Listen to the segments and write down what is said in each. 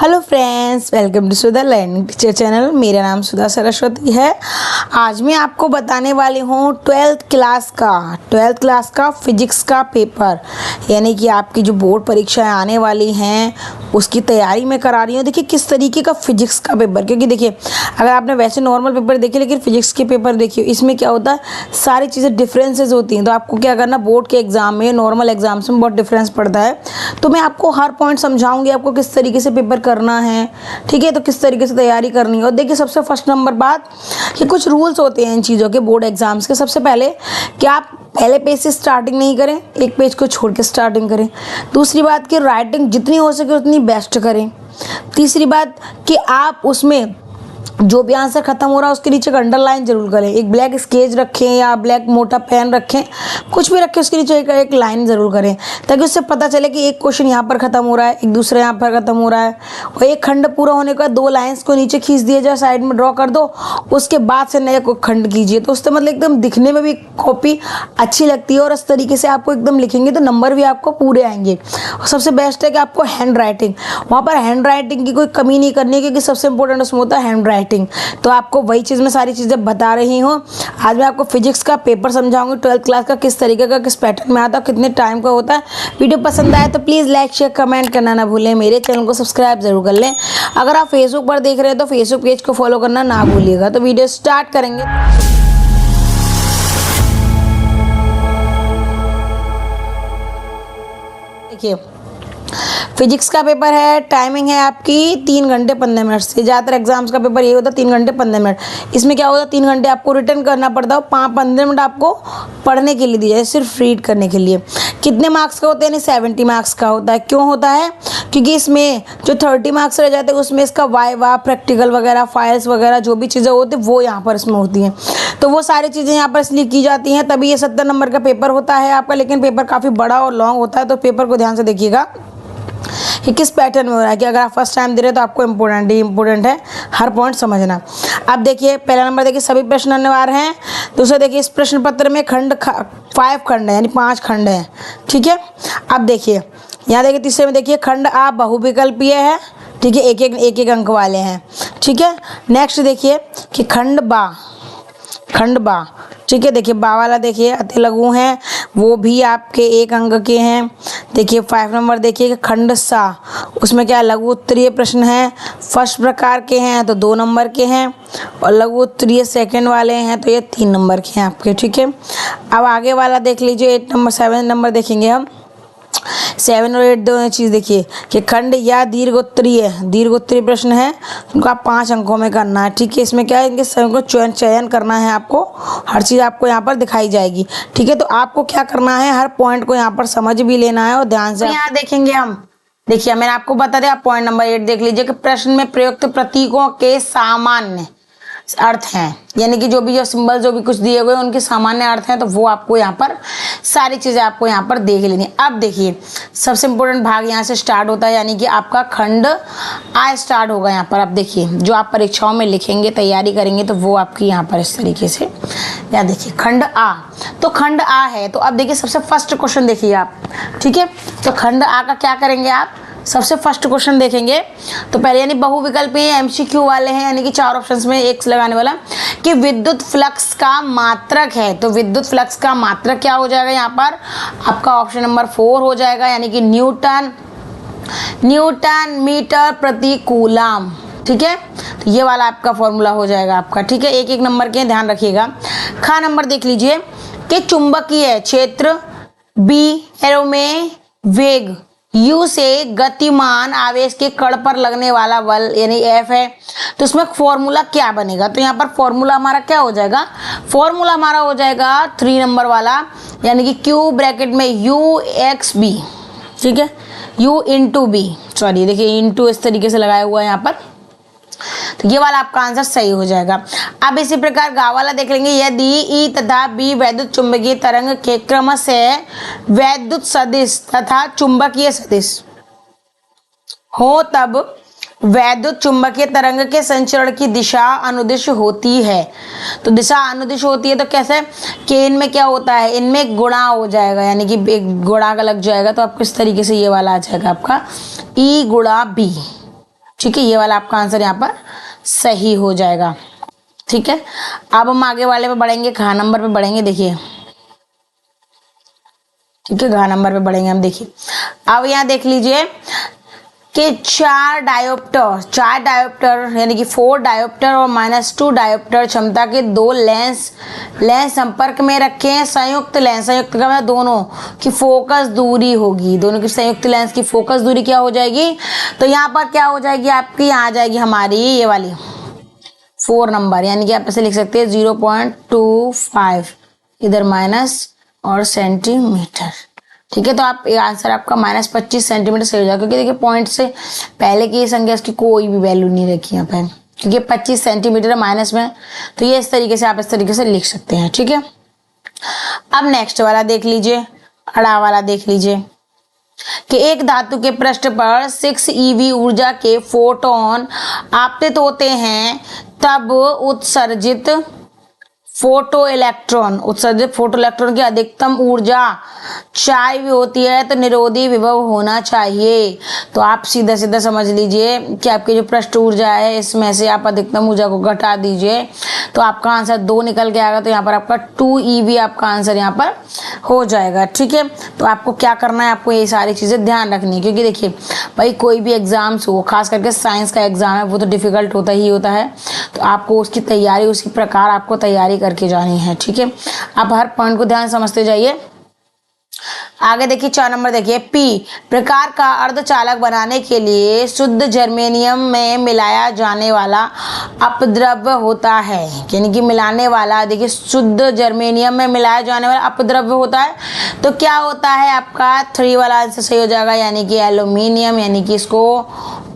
Hello friends, welcome to Sudha learning teacher channel. मेरा नाम सुधा सरस्वती है। आज मैं आपको बताने वाली हूँ ट्वेल्थ क्लास का फिजिक्स का पेपर, यानी कि आपकी जो बोर्ड परीक्षाएं आने वाली हैं उसकी तैयारी मैं करा रही हूँ। देखिए किस तरीके का फिजिक्स का पेपर, क्योंकि देखिए अगर आपने वैसे नॉर्मल पेपर देखे लेकिन फिजिक्स के पेपर देखिए, इसमें क्या होता है सारी चीज़ें डिफरेंसेस होती हैं। तो आपको क्या करना, बोर्ड के एग्जाम में नॉर्मल एग्जाम्स में बहुत डिफरेंस पड़ता है। तो मैं आपको हर पॉइंट समझाऊंगी आपको किस तरीके से पेपर करना है, ठीक है। तो किस तरीके से तैयारी करनी है। और देखिए सबसे फर्स्ट नंबर बात कि कुछ रूल्स होते हैं इन चीज़ों के बोर्ड एग्जाम्स के। सबसे पहले कि आप पहले पेज से स्टार्टिंग नहीं करें, एक पेज को छोड़ के स्टार्टिंग करें। दूसरी बात कि राइटिंग जितनी हो सके उतनी बेस्ट करें। तीसरी बात कि आप उसमें जो भी आंसर खत्म हो रहा है उसके नीचे एक अंडरलाइन जरूर करें। एक ब्लैक स्केच रखें या ब्लैक मोटा पेन रखें, कुछ भी रखें, उसके नीचे एक लाइन जरूर करें, ताकि उससे पता चले कि एक क्वेश्चन यहाँ पर खत्म हो रहा है, एक दूसरा यहाँ पर खत्म हो रहा है। और एक खंड पूरा होने का 2 लाइन्स को नीचे खींच दिया जाए, साइड में ड्रॉ कर दो, उसके बाद से नया कोई खंड कीजिए। तो उससे मतलब एकदम दिखने में भी कॉपी अच्छी लगती है और इस तरीके से आपको एकदम लिखेंगे तो नंबर भी आपको पूरे आएंगे। और सबसे बेस्ट है कि आपको हैंड राइटिंग, वहाँ पर हैंड राइटिंग की कोई कमी नहीं करनी है, क्योंकि सबसे इंपॉर्टेंट उसमें होता है हैंड राइटिंग। तो आपको वही चीज़ मैं सारी चीज़ें बता रही हूँ। आज मैं आपको फिजिक्स का पेपर समझाऊंगी, 12th क्लास का, किस तरीके का, किस पैटर्न में आता है, कितने टाइम का होता है। वीडियो पसंद आए तो प्लीज़ लाइक शेयर कमेंट करना ना भूलें। मेरे चैनल को सब्सक्राइब जरूर कर लें। अगर आप फेसबुक पर देख रहे हैं तो फेसबुक पेज को फॉलो करना ना भूलिएगा। तो वीडियो स्टार्ट करेंगे। देखिए फिजिक्स का पेपर है, टाइमिंग है आपकी 3 घंटे 15 मिनट से। ज़्यादातर एग्जाम्स का पेपर ये होता है 3 घंटे 15 मिनट। इसमें क्या होता है 3 घंटे आपको रिटर्न करना पड़ता है, 15 मिनट आपको पढ़ने के लिए दिया जाए, सिर्फ रीड करने के लिए। कितने मार्क्स का होता है? यानी 70 मार्क्स का होता है। क्यों होता है? क्योंकि इसमें जो 30 मार्क्स रह जाते हैं उसमें इसका वाइवा, प्रैक्टिकल वगैरह, फाइल्स वगैरह जो भी चीज़ें होती हैं वो यहाँ पर इसमें होती हैं। तो वो सारी चीज़ें यहाँ पर इसलिए की जाती हैं, तभी ये 70 नंबर का पेपर होता है आपका। लेकिन पेपर काफ़ी बड़ा और लॉन्ग होता है, तो पेपर को ध्यान से देखिएगा कि किस पैटर्न में हो रहा है। कि अगर आप फर्स्ट टाइम दे रहे हैं तो आपको इम्पोर्टेंट है हर पॉइंट समझना। अब देखिए पहला नंबर देखिए सभी प्रश्न अनिवार्य हैं। दूसरा देखिए इस प्रश्न पत्र में 5 खंड है, यानी 5 खंड है, ठीक है। अब देखिए यहाँ देखिए तीसरे में देखिए खंड आ बहुविकल्पीय है, ठीक है, एक एक अंक वाले हैं, ठीक है। नेक्स्ट देखिए कि खंड बा, ठीक है। देखिए बा वाला देखिए अति लघु हैं, वो भी आपके 1 अंक के हैं। देखिए 5 नंबर देखिए कि खंड सा, उसमें क्या लघु उत्तरीय प्रश्न है, फर्स्ट प्रकार के हैं तो 2 नंबर के हैं, और लघु उत्तरीय सेकंड वाले हैं तो ये 3 नंबर के हैं आपके, ठीक है। अब आगे वाला देख लीजिए 7 नंबर देखेंगे हम। 7 और 8 दोनों चीज़ देखिए कि खंड या दीर्घ उत्तरीय प्रश्न है, उनको आप 5 अंकों में करना है, ठीक है। इसमें क्या है, इनके सभी को चयन करना है आपको, हर चीज़ आपको यहाँ पर दिखाई जाएगी, ठीक है। तो आपको क्या करना है, हर पॉइंट को यहाँ पर समझ भी लेना है और ध्यान से। यहाँ देखेंगे हम, देखिए मैंने आपको बता दिया, आप पॉइंट नंबर 8 देख लीजिए कि प्रश्न में प्रयुक्त प्रतीकों के सामान्य अर्थ हैं, यानी कि जो सिंबल जो भी कुछ दिए हुए उनके सामान्य अर्थ हैं, तो वो आपको यहाँ पर सारी चीज़ें आपको यहाँ पर देख लेनी। अब देखिए सबसे इम्पोर्टेंट भाग यहाँ से स्टार्ट होता है, यानी कि आपका खंड आ स्टार्ट होगा यहाँ पर। अब देखिए जो आप परीक्षाओं में लिखेंगे, तैयारी करेंगे, तो वो आपकी यहाँ पर इस तरीके से, या देखिए खंड आ, तो खंड आ है। तो अब देखिए सबसे फर्स्ट क्वेश्चन देखिए आप, ठीक है। तो खंड आ का क्या करेंगे आप, सबसे फर्स्ट क्वेश्चन देखेंगे। तो पहले यानी बहुविकल्पीय एमसीक्यू वाले हैं, यानी कि 4 ऑप्शंस में एक लगाने वाला, कि विद्युत फ्लक्स का मात्रक है। तो विद्युत फ्लक्स का मात्रक क्या हो जाएगा यहाँ पर, आपका ऑप्शन नंबर 4 हो जाएगा, यानी कि न्यूटन मीटर प्रति कूलम, ठीक है। तो ये वाला आपका फॉर्मूला हो जाएगा आपका, ठीक है। एक नंबर के ध्यान रखिएगा। खा नंबर देख लीजिए कि चुंबकीय क्षेत्र बी एरो में वेग U से गतिमान आवेश के कण पर लगने वाला बल यानी F है। तो इसमें फॉर्मूला क्या बनेगा, तो यहाँ पर फॉर्मूला हमारा क्या हो जाएगा, फॉर्मूला हमारा हो जाएगा 3 नंबर वाला, यानी कि Q ब्रैकेट में UXB, ठीक है, U इंटू बी, सॉरी देखिए इंटू इस तरीके से लगाया हुआ है यहाँ पर, तो ये वाला आपका आंसर सही हो जाएगा। अब इसी प्रकार गा वाला देख लेंगे, यदि ई तथा बी वैद्युत चुंबकीय तरंग के क्रम से वैद्युत सदिश तथा चुंबकीय सदिश हो, तब वैद्युत चुंबकीय तरंग के संचरण की दिशा अनुदिश होती है। तो दिशा अनुदिश होती है तो कैसे, कि इनमें क्या होता है, इनमें गुणा हो जाएगा, यानी कि एक गुणा का लग जाएगा। तो आप किस तरीके से ये वाला आ जाएगा आपका E गुणा बी, ठीक है, ये वाला आपका आंसर यहाँ पर सही हो जाएगा। ठीक है, अब हम आगे वाले पे बढ़ेंगे, घ नंबर पे बढ़ेंगे। देखिए, ठीक है, घ नंबर पे बढ़ेंगे हम। देखिए, अब यहाँ देख लीजिए कि चार डायोप्टर यानी कि 4 डायोप्टर और -2 डायोप्टर क्षमता के 2 लेंस संपर्क में रखे हैं। संयुक्त का मतलब दोनों की फोकस दूरी होगी, दोनों की संयुक्त लेंस की फोकस दूरी क्या हो जाएगी? तो यहाँ पर क्या हो जाएगी आपकी, यहाँ आ जाएगी हमारी ये वाली 4 नंबर, यानी कि आप ऐसे लिख सकते हैं 0.25 इधर माइनस और सेंटीमीटर। ठीक है, तो आप ये आंसर आपका -25 सेंटीमीटर से हो जाएगा, क्योंकि देखिए पॉइंट से पहले की संख्या इसकी कोई भी वैल्यू नहीं रखी यहाँ पे, क्योंकि 25 सेंटीमीटर माइनस में, तो ये इस तरीके से आप इस तरीके से लिख सकते हैं। ठीक है, अब नेक्स्ट वाला देख लीजिए, अड़ा वाला देख लीजिए कि एक धातु के पृष्ठ पर 6 eV ऊर्जा के फोटोन आपतित होते हैं, तब उत्सर्जित फोटो इलेक्ट्रॉन की अधिकतम ऊर्जा 4 eV होती है, तो निरोधी विभव होना चाहिए। तो आप सीधा सीधा समझ लीजिए कि आपकी जो पृष्ठ ऊर्जा है इसमें से आप अधिकतम ऊर्जा को घटा दीजिए, तो आपका आंसर 2 निकल के आएगा। तो यहाँ पर आपका 2 eV आपका आंसर यहाँ पर हो जाएगा। ठीक है, तो आपको क्या करना है, आपको ये सारी चीज़ें ध्यान रखनी है, क्योंकि देखिए भाई कोई भी एग्जाम्स हो, खास करके साइंस का एग्जाम है, वो तो डिफिकल्ट होता ही होता है, तो आपको उसकी तैयारी, उसकी प्रकार आपको तैयारी करके जानी है। ठीक है, आप हर पॉइंट को ध्यान समझते जाइए। आगे देखिए 4 नंबर देखिए, पी प्रकार का अर्धचालक बनाने के लिए शुद्ध जर्मेनियम में मिलाया जाने वाला अपद्रव्य होता है, यानी कि मिलाने वाला, देखिए शुद्ध जर्मेनियम में मिलाया जाने वाला अपद्रव्य होता है, तो क्या होता है आपका 3 वाला आंसर सही हो जाएगा, यानी कि एल्यूमिनियम, यानी कि इसको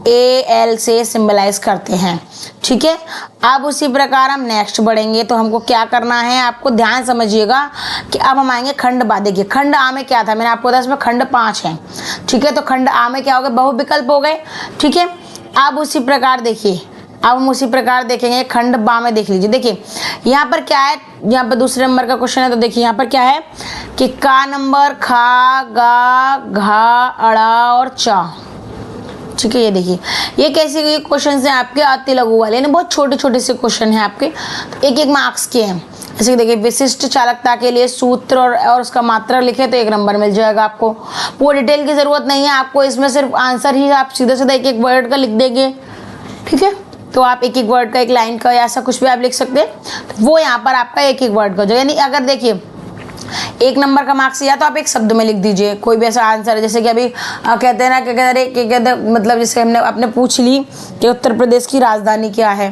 Al से सिंबलाइज करते हैं। ठीक है, अब उसी प्रकार हम नेक्स्ट बढ़ेंगे, तो हमको क्या करना है, आपको ध्यान समझिएगा कि अब हम आएंगे खंड बा। देखिए खंड आ में क्या था, मैंने आपको बताया इसमें खंड 5 है। ठीक है, तो खंड आ में क्या हो गए, बहुविकल्प हो गए। ठीक है, अब उसी प्रकार देखिए, अब हम उसी प्रकार देखेंगे खंड बा में। देख लीजिए, देखिए यहाँ पर क्या है, यहाँ पर दूसरे नंबर का क्वेश्चन है, तो देखिए यहाँ पर क्या है कि का नंबर, खा, गा, घा, अड़ा और चा। ठीक है, ये देखिए ये कैसे क्वेश्चन हैं आपके अति लघु वाले, यानी बहुत छोटे छोटे से क्वेश्चन हैं आपके, तो 1-1 मार्क्स के हैं। जैसे देखिए विशिष्ट चालकता के लिए सूत्र और उसका मात्रा लिखे तो 1 नंबर मिल जाएगा आपको। पूरी डिटेल की जरूरत नहीं है आपको, इसमें सिर्फ आंसर ही आप सीधा सीधा 1-1 वर्ड का लिख देंगे। ठीक है, तो आप 1-1 वर्ड का, 1 लाइन का, या ऐसा कुछ भी आप लिख सकते हैं, तो वो यहाँ पर आपका 1-1 वर्ड का हो जाएगा। यानी अगर देखिए 1 नंबर का मार्क्स, या तो आप एक शब्द में लिख दीजिए कोई भी ऐसा आंसर है, जैसे कि अभी कहते हैं ना, कहते मतलब जैसे हमने आपने पूछ ली कि उत्तर प्रदेश की राजधानी क्या है,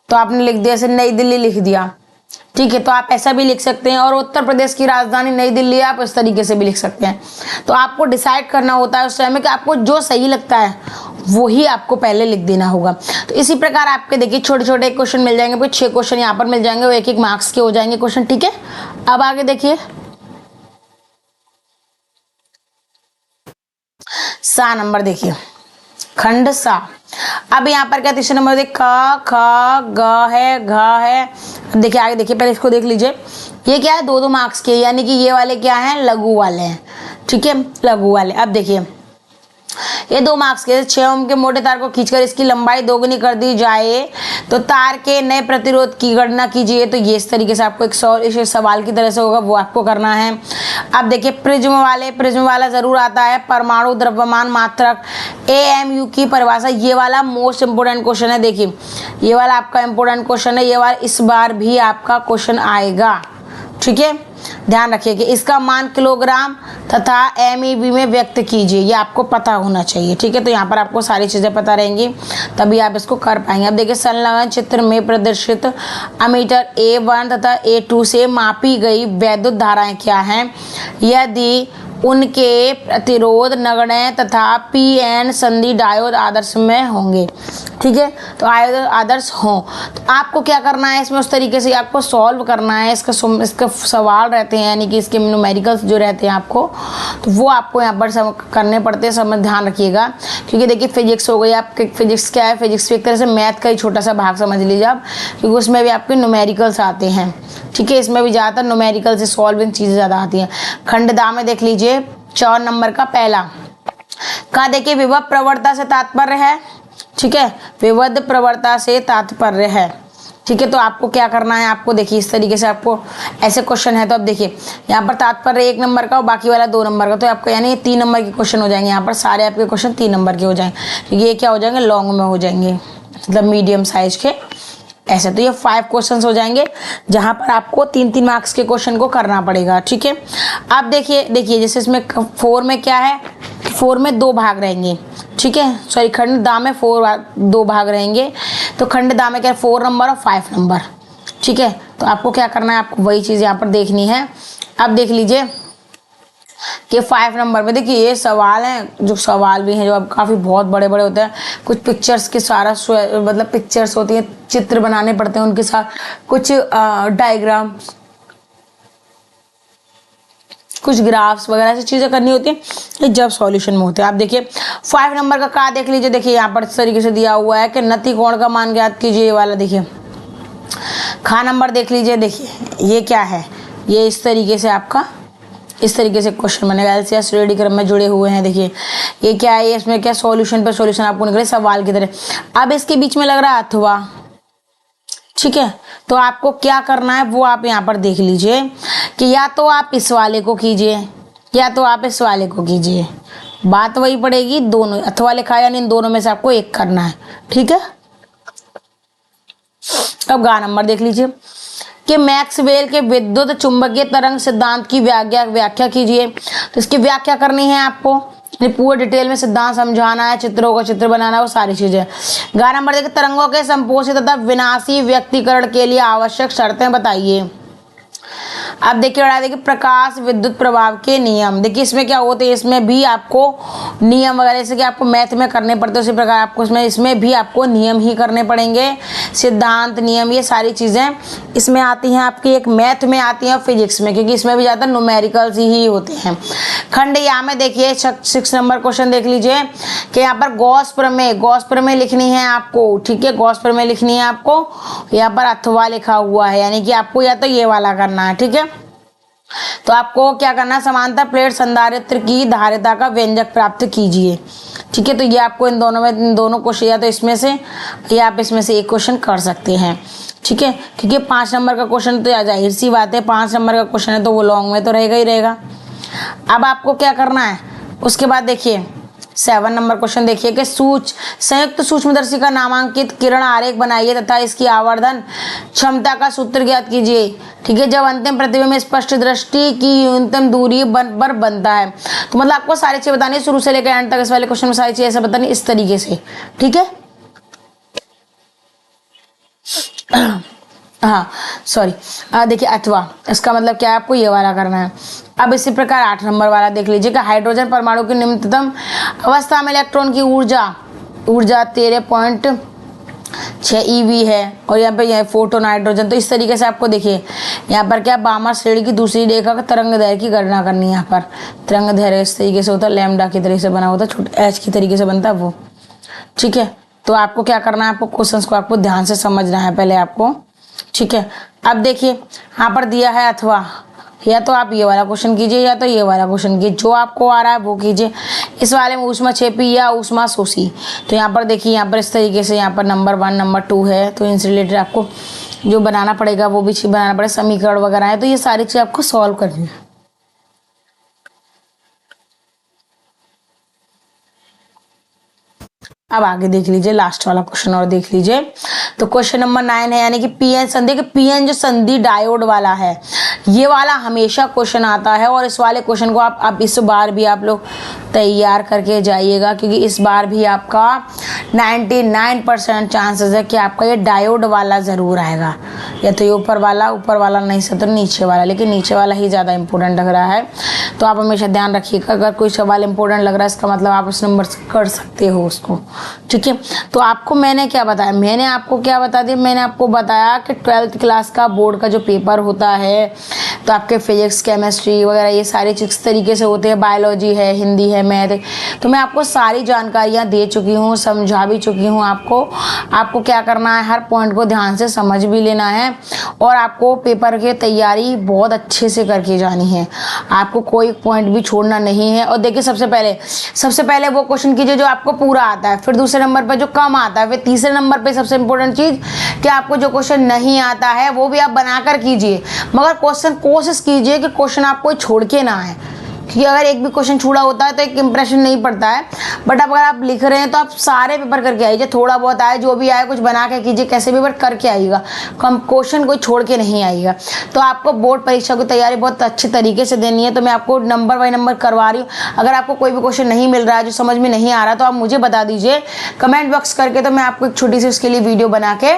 तो आपने लिख दिया जैसे नई दिल्ली लिख दिया। ठीक है, तो आप ऐसा भी लिख सकते हैं, और उत्तर प्रदेश की राजधानी नई दिल्ली, आप इस तरीके से भी लिख सकते हैं। तो आपको डिसाइड करना होता है उस टाइम में कि आपको जो सही लगता है वही आपको पहले लिख देना होगा। तो इसी प्रकार आपके देखिए छोटे छोटे क्वेश्चन मिल जाएंगे, फिर 6 क्वेश्चन यहाँ पर मिल जाएंगे, वो 1-1 मार्क्स के हो जाएंगे क्वेश्चन। ठीक है, अब आगे देखिए सा नंबर, देखिए खंड सा। अब यहाँ पर क्या तीसरे नंबर देखिए ख, ग है, घ है। अब देखिए आगे देखिए, पहले इसको देख लीजिए, ये क्या है 2-2 मार्क्स के, यानी कि ये वाले क्या हैं, लघु वाले हैं। ठीक है, लघु वाले। अब देखिए ये 2 मार्क्स के, 6 ओम के मोटे तार को खींचकर इसकी लंबाई दोगुनी कर दी जाए तो तार के नए प्रतिरोध की गणना कीजिए। तो ये इस तरीके से आपको एक सवाल की तरह से होगा, वो आपको करना है। अब देखिए प्रिज्म वाला जरूर आता है, परमाणु द्रव्यमान मात्रक AMU की परिभाषा, ये वाला मोस्ट इंपोर्टेंट क्वेश्चन है। देखिए ये वाला आपका इंपोर्टेंट क्वेश्चन है, ये वाला इस बार भी आपका क्वेश्चन आएगा। ठीक है, ध्यान रखिए कि इसका मान किलोग्राम तथा MeV में व्यक्त कीजिए, ये आपको पता होना चाहिए। ठीक है, तो यहाँ पर आपको सारी चीज़ें पता रहेंगी, तभी आप इसको कर पाएंगे। अब देखिए संलग्न चित्र में प्रदर्शित अमीटर A1 तथा A2 से मापी गई वैद्युत धाराएं क्या हैं, यदि उनके प्रतिरोध नगण्य तथा PN संधि डायोड आदर्श में होंगे। ठीक है, तो आदर्श हो, तो आपको क्या करना है इसमें, उस तरीके से आपको सॉल्व करना है। इसका सवाल रहते हैं, यानी कि इसके न्यूमेरिकल्स जो रहते हैं आपको, तो वो आपको यहाँ पर करने पड़ते हैं। समझ ध्यान रखिएगा, क्योंकि देखिए फिजिक्स हो गई आपके, फिजिक्स क्या है, फिजिक्स एक तरह से मैथ का ही छोटा सा भाग समझ लीजिए आप, क्योंकि उसमें भी आपके न्यूमेरिकल्स आते हैं। ठीक है, इसमें भी ज़्यादातर न्यूमेरिकल से सॉल्विंग चीज़ें ज़्यादा आती हैं। खंडदा में देख लीजिए 4 नंबर का पहला का देखिए विभव प्रवणता से तात्पर्य है, ठीक है, विविध प्रवरता से तात्पर्य है। ठीक है, तो आपको क्या करना है, आपको देखिए इस तरीके से आपको ऐसे क्वेश्चन है तो अब देखिए यहाँ पर तात्पर्य 1 नंबर का और बाकी वाला 2 नंबर का, तो आपको यानी 3 नंबर के क्वेश्चन हो जाएंगे। यहाँ पर सारे आपके क्वेश्चन 3 नंबर के हो जाएंगे, ये क्या हो जाएंगे, लॉन्ग में हो जाएंगे, मतलब मीडियम साइज के ऐसे। तो ये 5 क्वेश्चन हो जाएंगे जहां पर आपको 3-3 मार्क्स के क्वेश्चन को करना पड़ेगा। ठीक है, अब देखिए जैसे इसमें 4 में क्या है, 4 में 2 भाग रहेंगे। ठीक है, सॉरी खंड दा में 2 भाग रहेंगे, तो खंड दा में क्या है 4 नंबर और 5 नंबर। ठीक है, तो आपको क्या करना है, आपको वही चीज़ यहाँ पर देखनी है। अब देख लीजिए कि 5 नंबर में देखिए ये सवाल हैं, जो सवाल भी हैं जो अब काफ़ी बहुत बड़े बड़े होते हैं, कुछ पिक्चर्स के सारा मतलब पिक्चर्स होती हैं, चित्र बनाने पड़ते हैं उनके साथ, कुछ डायग्राम, कुछ ग्राफ्स वगैरह ऐसी चीज़ें करनी होती हैं, ये जब सॉल्यूशन में होते हैं। आप देखिए 5 नंबर का क्या देख लीजिए, देखिए यहाँ पर इस तरीके से दिया हुआ है कि नति कोण का मान ज्ञात कीजिए, ये वाला देखिए। खा नंबर देख लीजिए, देखिए ये क्या है, ये इस तरीके से आपका इस तरीके से क्वेश्चन बनेगा, एलसीएस रेडी क्रम में जुड़े हुए हैं। देखिए ये क्या है, इसमें क्या सॉल्यूशन पे सॉल्यूशन आपको निकले सवाल की तरह। अब इसके बीच में लग रहा है अथवा। ठीक है, तो आपको क्या करना है वो आप यहाँ पर देख लीजिए कि या तो आप इस वाले को कीजिए या तो आप इस वाले को कीजिए, बात वही पड़ेगी, दोनों अथवा लिखा है यानी इन दोनों में से आपको एक करना है। ठीक है, अब गा नंबर देख लीजिए कि मैक्सवेल के विद्युत चुंबकीय तरंग सिद्धांत की व्याख्या कीजिए। तो इसकी व्याख्या करनी है आपको, पूरे डिटेल में सिद्धांत समझाना है, चित्रों का चित्र बनाना है, वो सारी चीजें। गा नंबर देखिए तरंगों के संपोषित तथा विनाशी व्यक्तीकरण के लिए आवश्यक शर्तें बताइए। अब देखिए प्रकाश विद्युत प्रभाव के नियम, देखिए इसमें क्या होते हैं, इसमें भी आपको नियम वगैरह जैसे कि आपको मैथ में करने पड़ते हैं उसी प्रकार आपको इसमें भी आपको नियम ही करने पड़ेंगे। सिद्धांत नियम ये सारी चीज़ें इसमें आती हैं, आपकी एक मैथ में आती हैं, फिजिक्स में, क्योंकि इसमें भी ज़्यादा न्यूमेरिकल्स ही होते हैं। खंड या में देखिए 6 नंबर क्वेश्चन देख लीजिए कि यहाँ पर गॉस प्रमेय लिखनी है आपको। ठीक है, गॉस प्रमेय लिखनी है आपको, यहाँ पर अथवा लिखा हुआ है, यानी कि आपको या तो ये वाला करना है। ठीक है, तो आपको क्या करना है, समांतर प्लेट संधारित्र की धारिता का व्यंजक प्राप्त कीजिए। ठीक है, तो ये आपको इन दोनों क्वेश्चन या तो इसमें से या आप इसमें से एक क्वेश्चन कर सकते हैं। ठीक है, क्योंकि 5 नंबर का क्वेश्चन तो जाहिर सी बात है 5 नंबर का क्वेश्चन है तो वो लॉन्ग में तो रहेगा ही रहेगा। अब आपको क्या करना है, उसके बाद देखिए 7 नंबर क्वेश्चन देखिए कि संयुक्त सूक्ष्मदर्शी का नामांकित किरण आरेख बनाइए तथा इसकी आवर्धन क्षमता का सूत्र ज्ञात कीजिए। ठीक है, जब अंतिम प्रतिबिंब में स्पष्ट दृष्टि की न्यूनतम दूरी पर बनता है। तो मतलब आपको सारी चीजें बतानी शुरू से लेकर एंड तक, इस वाले क्वेश्चन में सारी चीजें ऐसे बतानी इस तरीके से। ठीक है, हाँ सॉरी, देखिए अथवा इसका मतलब क्या है, आपको ये वाला करना है। अब इसी प्रकार 8 नंबर वाला देख लीजिए कि हाइड्रोजन परमाणु की निम्नतम अवस्था में इलेक्ट्रॉन की ऊर्जा 13.6 eV है और यहाँ पे यह फोटोन हाइड्रोजन। तो इस तरीके से आपको देखिए यहाँ पर क्या बामा श्रेणी की दूसरी रेखा का तरंग दैर्घ्य की गणना करनी है। यहाँ पर तरंग दैर्घ्य इस तरीके से होता है, लैम्डा की तरीके से बना होता है, छोटे h की तरीके से बनता है वो। ठीक है, तो आपको क्या करना है, आपको क्वेश्चंस को आपको ध्यान से समझना है पहले आपको। ठीक है, अब देखिए यहाँ पर दिया है अथवा, या तो आप ये वाला क्वेश्चन कीजिए या तो ये वाला क्वेश्चन कीजिए, जो आपको आ रहा है वो कीजिए। इस वाले में ऊष्माक्षेपी या ऊष्मा शोषी, तो यहाँ पर देखिए यहाँ पर इस तरीके से यहाँ पर नंबर 1 नंबर 2 है, तो इनसे रिलेटेड आपको जो बनाना पड़ेगा वो भी चीज बनाना पड़ेगा, समीकरण वगैरह है, तो ये सारी चीज़ आपको सॉल्व करनी है। अब आगे देख लीजिए लास्ट वाला क्वेश्चन और देख लीजिए, तो क्वेश्चन नंबर 9 है, यानी कि पीएन संधि के पीएन जो संधि डायोड वाला है, ये वाला हमेशा क्वेश्चन आता है और इस वाले क्वेश्चन को आप इस बार भी आप लोग तैयार करके जाइएगा, क्योंकि इस बार भी आपका 99% चांसेस है कि आपका ये डायोड वाला ज़रूर आएगा, या तो ये ऊपर वाला नहीं से तो नीचे वाला, लेकिन नीचे वाला ही ज़्यादा इंपॉर्टेंट लग रहा है। तो आप हमेशा ध्यान रखिएगा, अगर कोई सवाल इंपॉर्टेंट लग रहा है इसका मतलब आप उस नंबर से कर सकते हो उसको। ठीक है, तो आपको मैंने क्या बताया, मैंने आपको क्या बता दिया, मैंने आपको बताया कि 12th क्लास का बोर्ड का जो पेपर होता है तो आपके फिजिक्स, केमिस्ट्री वगैरह ये सारे किस तरीके से होते हैं, बायोलॉजी है, हिंदी है, मैथ है, तो मैं आपको सारी जानकारियाँ दे चुकी हूँ, समझा भी चुकी हूँ आपको क्या करना है, हर पॉइंट को ध्यान से समझ भी लेना है और आपको पेपर की तैयारी बहुत अच्छे से करके जानी है। आपको कोई पॉइंट भी छोड़ना नहीं है। और देखिए सबसे पहले वो क्वेश्चन कीजिए जो आपको पूरा आता है, फिर दूसरे नंबर पर जो कम आता है, फिर तीसरे नंबर पे सबसे इंपॉर्टेंट चीज़ कि आपको जो क्वेश्चन नहीं आता है वो भी आप बनाकर कीजिए, मगर क्वेश्चन कोशिश कीजिए कि क्वेश्चन आपको छोड़ के ना आए, क्योंकि अगर एक भी क्वेश्चन छूटा होता है तो एक इंप्रेशन नहीं पड़ता है। बट अब अगर आप लिख रहे हैं तो आप सारे पेपर करके आइए, थोड़ा बहुत आए जो भी आए कुछ बना के कीजिए, कैसे भी बट करके आइएगा, कम क्वेश्चन कोई छोड़ के नहीं आइएगा। तो आपको बोर्ड परीक्षा की तैयारी बहुत अच्छी तरीके से देनी है, तो मैं आपको नंबर बाई नंबर करवा रही हूँ। अगर आपको कोई भी क्वेश्चन नहीं मिल रहा है, जो समझ में नहीं आ रहा, तो आप मुझे बता दीजिए कमेंट बॉक्स करके, तो मैं आपको एक छोटी सी उसके लिए वीडियो बना के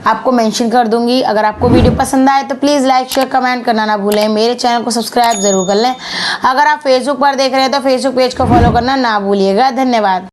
आपको मेंशन कर दूंगी। अगर आपको वीडियो पसंद आए तो प्लीज़ लाइक शेयर कमेंट करना ना भूलें, मेरे चैनल को सब्सक्राइब जरूर कर लें। अगर आप फेसबुक पर देख रहे हैं तो फेसबुक पेज को फॉलो करना ना भूलिएगा। धन्यवाद।